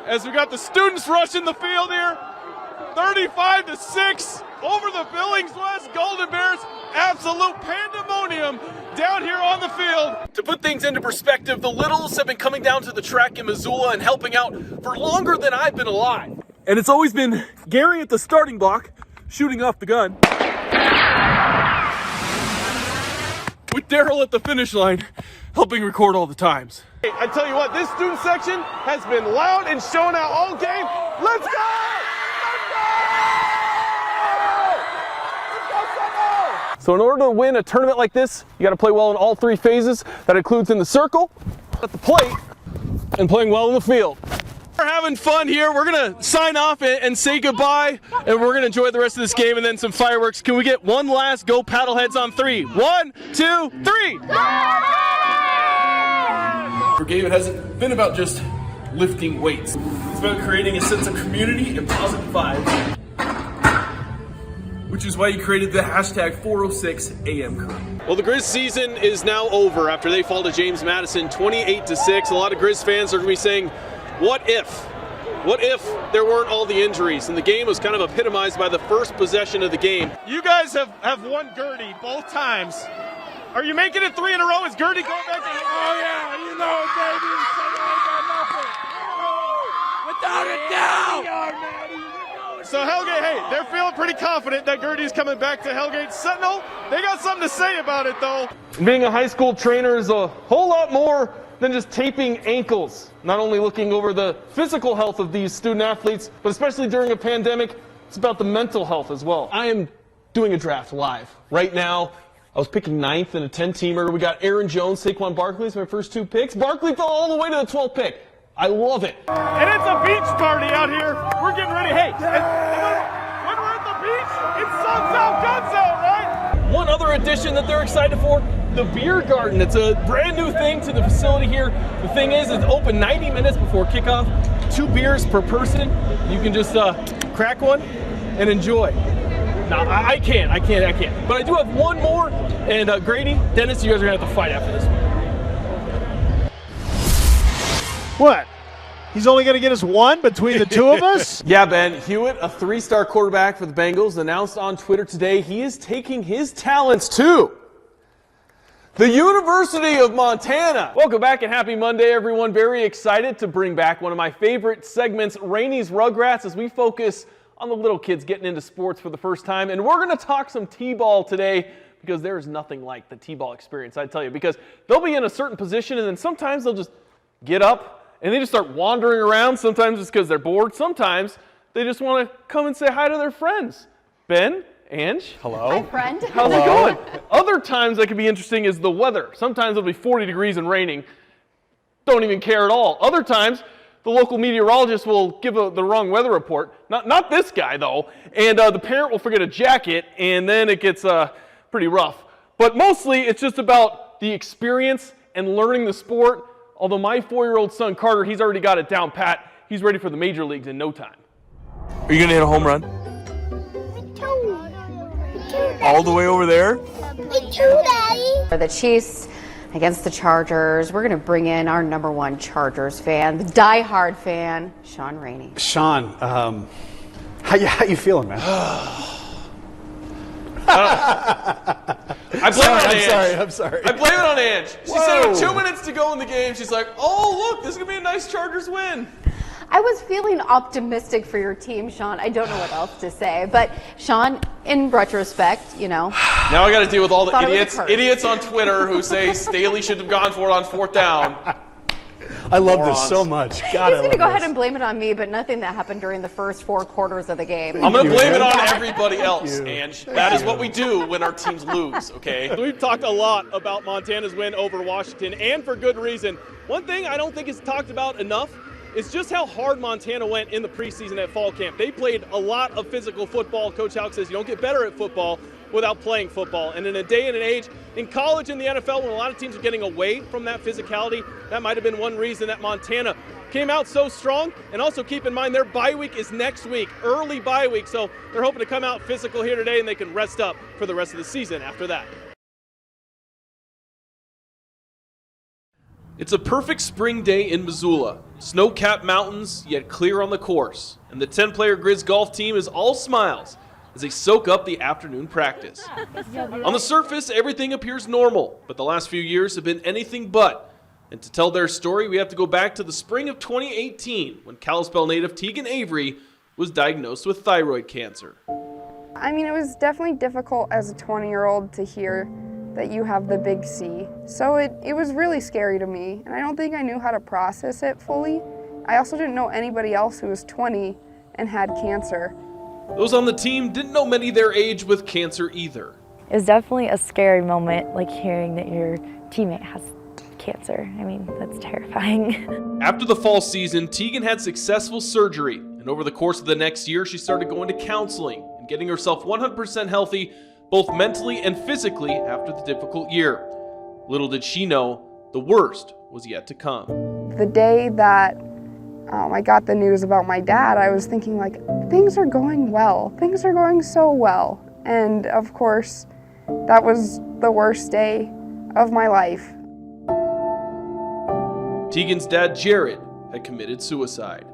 as we got the students rushing the field here. 35-6 over the Billings West Golden Bears. Absolute pandemonium down here on the field. To put things into perspective, the Littles have been coming down to the track in Missoula and helping out for longer than I've been alive. And it's always been Gary at the starting block, shooting off the gun, with Daryl at the finish line, helping record all the times. Hey, I tell you what, this student section has been loud and shown out all game. Let's go! So in order to win a tournament like this, you got to play well in all three phases. That includes in the circle, at the plate, and playing well in the field. We're having fun here. We're going to sign off and say goodbye, and we're going to enjoy the rest of this game and then some fireworks. Can we get one last go Paddleheads on 3? 1, 2, 3! For Gabe, it hasn't been about just lifting weights. It's about creating a sense of community and positive vibes, which is why you created the hashtag 406AM crew. Well, the Grizz season is now over after they fall to James Madison 28-6. A lot of Grizz fans are going to be saying, what if? What if there weren't all the injuries? And the game was kind of epitomized by the first possession of the game. You guys have won Gertie both times. Are you making it 3 in a row? Is Gertie going back to oh yeah, you know, baby. Without a doubt. So Hellgate, hey, they're feeling pretty confident that Gertie's coming back to Hellgate Sentinel. They got something to say about it, though. Being a high school trainer is a whole lot more than just taping ankles. Not only looking over the physical health of these student athletes, but especially during a pandemic, it's about the mental health as well. I am doing a draft live. Right now, I was picking 9th in a 10-teamer. We got Aaron Jones, Saquon Barkley as my first 2 picks. Barkley fell all the way to the 12th pick. I love it. And it's a beach party out here. We're getting ready. Hey, when we're at the beach, it's sun's out, guns out, right? One other addition that they're excited for, the beer garden. It's a brand new thing to the facility here. The thing is, it's open 90 minutes before kickoff. 2 beers per person. You can just crack one and enjoy. Now, I can't. But I do have one more. And Grady, Dennis, you guys are going to have to fight after this one. What? He's only going to get us one between the two of us? Yeah, Ben. Hewitt, a 3-star quarterback for the Bengals, announced on Twitter today he is taking his talents to the University of Montana. Welcome back and happy Monday, everyone. Very excited to bring back one of my favorite segments, Rainey's Rugrats, as we focus on the little kids getting into sports for the first time. And we're going to talk some T-ball today because there is nothing like the T-ball experience, I tell you, because they'll be in a certain position and then sometimes they'll just get up and they just start wandering around. Sometimes it's because they're bored. Sometimes they just want to come and say hi to their friends. Ben, Ange. Hello. Hi, friend. How's it going? Other times that can be interesting is the weather. Sometimes it'll be 40 degrees and raining. Don't even care at all. Other times, the local meteorologist will give the wrong weather report. Not this guy, though. And the parent will forget a jacket, and then it gets pretty rough. But mostly, it's just about the experience and learning the sport. Although my 4-year-old son, Carter, he's already got it down pat. He's ready for the major leagues in no time. Are you going to hit a home run? All the way over there? For the Chiefs against the Chargers, we're going to bring in our #1 Chargers fan, the diehard fan, Shaun Rainey. Shaun, how you feeling, man? I blame it on Ange. I'm sorry. I blame it on Ange. She said with 2 minutes to go in the game, she's like, oh, look, this is going to be a nice Chargers win. I was feeling optimistic for your team, Shaun. I don't know what else to say. But, Shaun, in retrospect, you know. Now I got to deal with all the idiots on Twitter who say Staley should have gone for it on 4th down. I love this so much. God, He's going to go ahead and blame it on me, but nothing that happened during the first 4 quarters of the game. I'm going to blame it on everybody else, Ange. That is what we do when our teams lose, okay? We've talked a lot about Montana's win over Washington, and for good reason. One thing I don't think is talked about enough is just how hard Montana went in the preseason at fall camp. They played a lot of physical football. Coach Houck says you don't get better at football without playing football. And in a day and an age, in college and the NFL, when a lot of teams are getting away from that physicality, that might have been one reason that Montana came out so strong. And also keep in mind their bye week is next week, early bye week. So they're hoping to come out physical here today and they can rest up for the rest of the season after that. It's a perfect spring day in Missoula. Snow-capped mountains, yet clear on the course. And the 10-player Grizz golf team is all smiles as they soak up the afternoon practice. On the surface, everything appears normal, but the last few years have been anything but. And to tell their story, we have to go back to the spring of 2018 when Kalispell native Tegan Avery was diagnosed with thyroid cancer. I mean, it was definitely difficult as a 20-year-old to hear that you have the big C. So it was really scary to me, and I don't think I knew how to process it fully. I also didn't know anybody else who was 20 and had cancer. Those on the team didn't know many their age with cancer either. It was definitely a scary moment, like hearing that your teammate has cancer. I mean, that's terrifying. After the fall season, Tegan had successful surgery, and over the course of the next year, she started going to counseling and getting herself 100% healthy, both mentally and physically, after the difficult year. Little did she know, the worst was yet to come. The day that I got the news about my dad, I was thinking like, things are going well. Things are going so well. And of course, that was the worst day of my life. Tegan's dad, Jared, had committed suicide.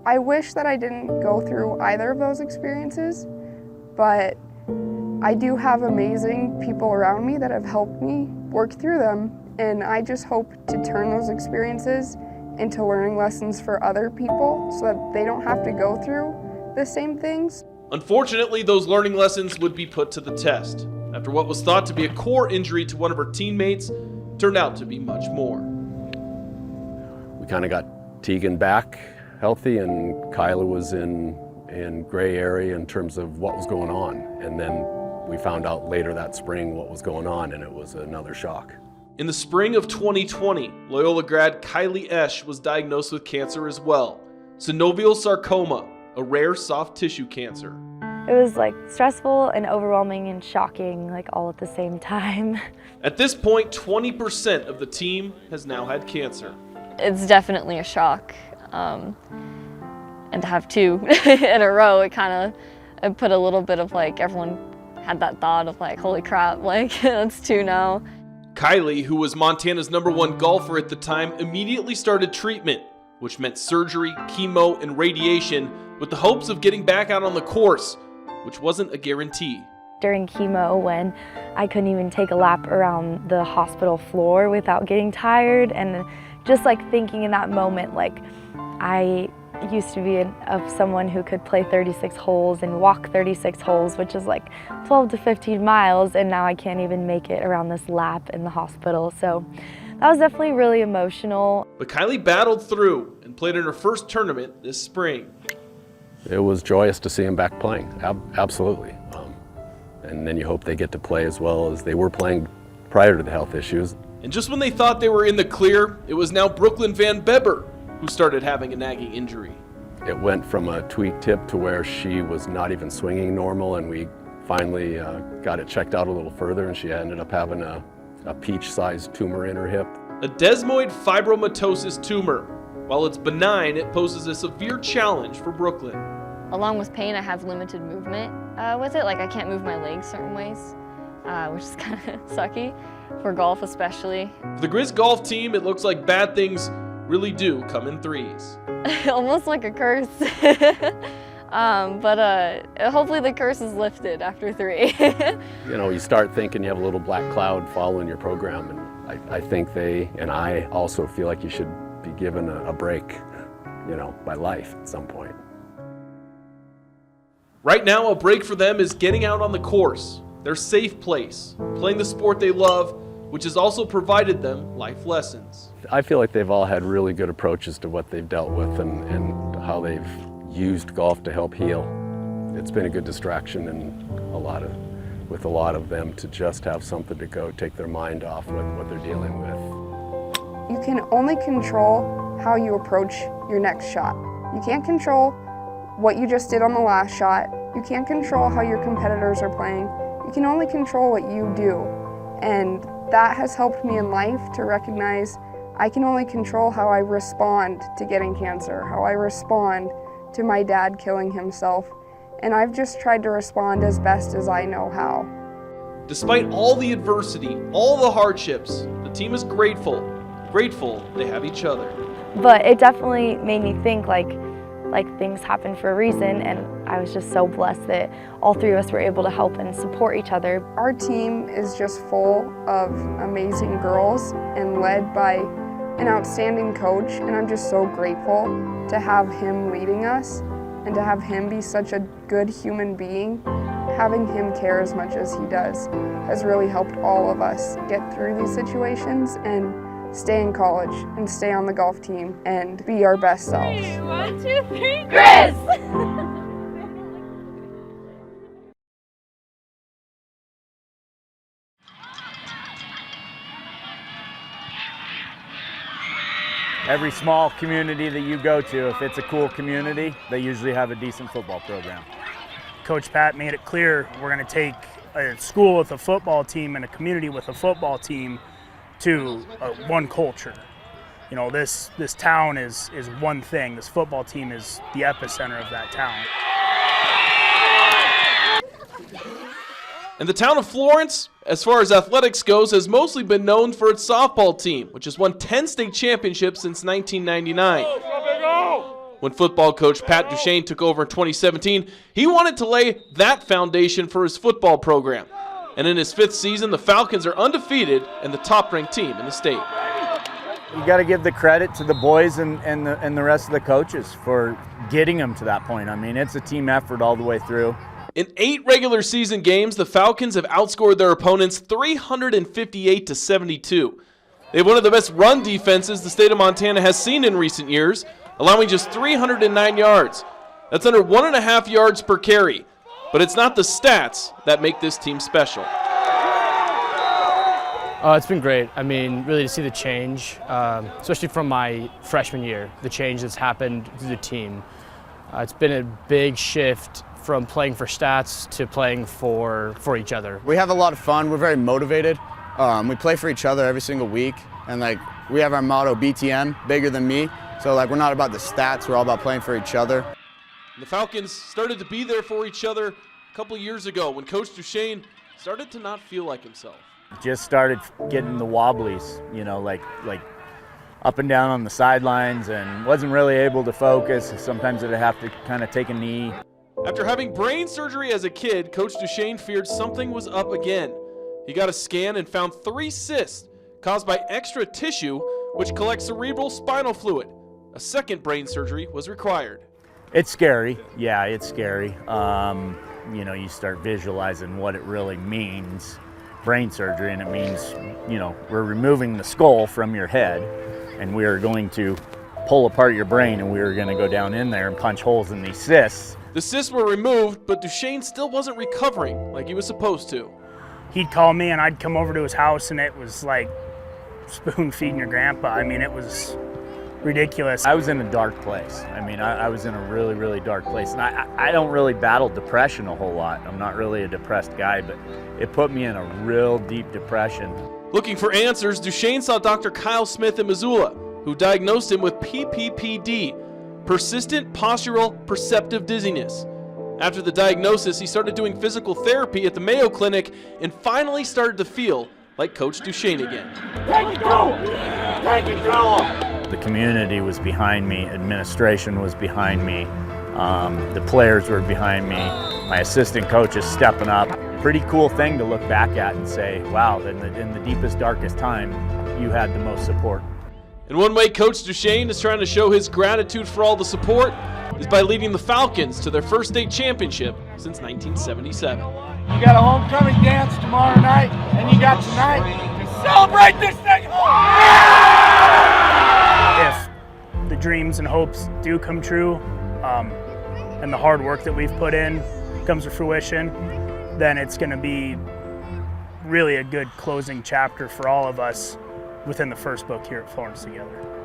I wish that I didn't go through either of those experiences, but I do have amazing people around me that have helped me work through them, and I just hope to turn those experiences into learning lessons for other people so that they don't have to go through the same things. Unfortunately, those learning lessons would be put to the test, after what was thought to be a core injury to one of her teammates turned out to be much more. We kind of got Tegan back healthy, and Kyla was in gray area in terms of what was going on. And then we found out later that spring what was going on, and it was another shock. In the spring of 2020, Loyola grad Kylie Esch was diagnosed with cancer as well, synovial sarcoma, a rare soft tissue cancer. It was like stressful and overwhelming and shocking, like all at the same time. At this point, 20% of the team has now had cancer. It's definitely a shock. And to have two in a row, it kind of put a little bit of like, everyone had that thought of like, holy crap, like that's two now. Kylie, who was Montana's #1 golfer at the time, immediately started treatment, which meant surgery, chemo, and radiation, with the hopes of getting back out on the course, which wasn't a guarantee. During chemo, when I couldn't even take a lap around the hospital floor without getting tired, and just like thinking in that moment, like I used to be of someone who could play 36 holes and walk 36 holes, which is like 12 to 15 miles, and now I can't even make it around this lap in the hospital. So that was definitely really emotional. But Kylie battled through and played in her first tournament this spring. It was joyous to see them back playing, absolutely. And then you hope they get to play as well as they were playing prior to the health issues. And just when they thought they were in the clear, it was now Brooklyn Van Beber who started having a nagging injury. It went from a tweaked hip to where she was not even swinging normal, and we finally got it checked out a little further, and she ended up having a peach-sized tumor in her hip. A desmoid fibromatosis tumor. While it's benign, it poses a severe challenge for Brooklyn. Along with pain, I have limited movement with it. Like I can't move my legs certain ways, which is kind of sucky for golf especially. For the Grizz golf team, it looks like bad things really do come in threes. Almost like a curse. But hopefully the curse is lifted after 3. You know, you start thinking you have a little black cloud following your program, and I think they, and I also feel like you should be given a break, you know, by life at some point. Right now, a break for them is getting out on the course, their safe place, playing the sport they love, which has also provided them life lessons. I feel like they've all had really good approaches to what they've dealt with and how they've used golf to help heal. It's been a good distraction, and with a lot of them to just have something to go take their mind off with what they're dealing with. You can only control how you approach your next shot. You can't control what you just did on the last shot. You can't control how your competitors are playing. You can only control what you do. And that has helped me in life to recognize I can only control how I respond to getting cancer, how I respond to my dad killing himself. And I've just tried to respond as best as I know how. Despite all the adversity, all the hardships, the team is grateful grateful they have each other. But it definitely made me think like things happen for a reason, and I was just so blessed that all three of us were able to help and support each other. Our team is just full of amazing girls and led by an outstanding coach, and I'm just so grateful to have him leading us and to have him be such a good human being. Having him care as much as he does has really helped all of us get through these situations and stay in college and stay on the golf team and be our best selves. 1, 2, 3, Chris! Every small community that you go to, if it's a cool community, they usually have a decent football program. Coach Pat made it clear we're going to take a school with a football team and a community with a football team to one culture. You know, this town is one thing. This football team is the epicenter of that town. And the town of Florence, as far as athletics goes, has mostly been known for its softball team, which has won 10 state championships since 1999. When football coach Pat Duchesne took over in 2017, he wanted to lay that foundation for his football program. And in his 5th season, the Falcons are undefeated and the top-ranked team in the state. You got to give the credit to the boys and the rest of the coaches for getting them to that point. I mean, it's a team effort all the way through. In 8 regular season games, the Falcons have outscored their opponents 358-72. They have one of the best run defenses the state of Montana has seen in recent years, allowing just 309 yards. That's under 1.5 yards per carry. But it's not the stats that make this team special. It's been great. I mean, really to see the change, especially from my freshman year, the change that's happened to the team. It's been a big shift from playing for stats to playing for each other. We have a lot of fun. We're very motivated. We play for each other every single week, and we have our motto, BTM, bigger than me. So we're not about the stats. We're all about playing for each other. The Falcons started to be there for each other a couple of years ago when Coach Duchesne started to not feel like himself. Just started getting the wobblies, you know, like up and down on the sidelines, and wasn't really able to focus. Sometimes I'd have to kind of take a knee. After having brain surgery as a kid, Coach Duchesne feared something was up again. He got a scan and found 3 cysts caused by extra tissue, which collects cerebral spinal fluid. A second brain surgery was required. It's scary. Yeah, it's scary. You know, you start visualizing what it really means, brain surgery, and it means, you know, we're removing the skull from your head, and we are going to pull apart your brain, and we are going to go down in there and punch holes in these cysts. The cysts were removed, but Duchesne still wasn't recovering like he was supposed to. He'd call me and I'd come over to his house, and it was like spoon feeding your grandpa. I mean, it was ridiculous. I was in a dark place. I mean, I was in a really, really dark place. And I don't really battle depression a whole lot. I'm not really a depressed guy, but it put me in a real deep depression. Looking for answers, Duchesne saw Dr. Kyle Smith in Missoula, who diagnosed him with PPPD, persistent postural perceptive dizziness. After the diagnosis, he started doing physical therapy at the Mayo Clinic and finally started to feel like Coach Duchesne again. Take control! Take control! The community was behind me, administration was behind me, the players were behind me, my assistant coaches stepping up. Pretty cool thing to look back at and say, wow, in the deepest, darkest time, you had the most support. And one way Coach Duchesne is trying to show his gratitude for all the support is by leading the Falcons to their first state championship since 1977. You got a homecoming dance tomorrow night, and you got tonight to celebrate this thing. If the dreams and hopes do come true, and the hard work that we've put in comes to fruition, then it's going to be really a good closing chapter for all of us within the first book here at Florence Together.